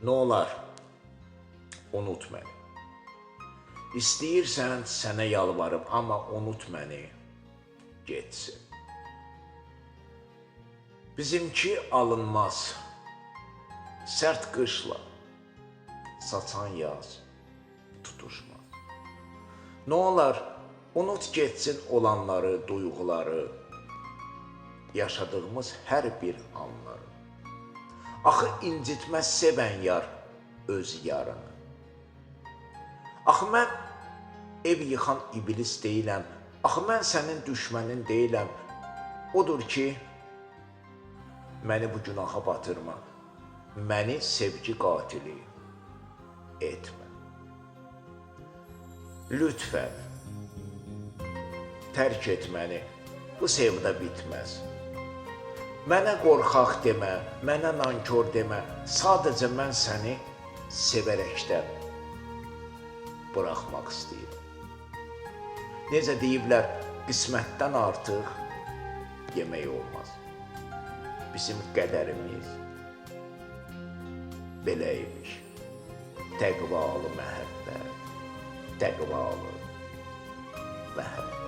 Nə olar? Unut məni. İstəyirsən, sənə yalvarım, amma unut məni, getsin. Bizimki alınmaz, sərt qışla, saçan yaz tutuşmaz. Nə olar? Unut getsin olanları, duyğuları, yaşadığımız hər bir anları. Axı incitməz sevən yar öz yarını. Axı mən ev yıxan iblis deyiləm, axı mən sənin düşmənin deyiləm. Odur ki, məni bu günaha batırma, məni sevgi qatili etmə. Lütfən, tərk et məni, bu sevda bitməz. Mənə qorxaq demə, mənə nankor demə, sadəcə mən səni sevərəkdən buraxmaq istəyirəm. Necə deyiblər, qismətdən artıq yemək olmaz. Bizim qədərimiz belə imiş. Təqvalı məhəbbət, təqvalı məhəbbət.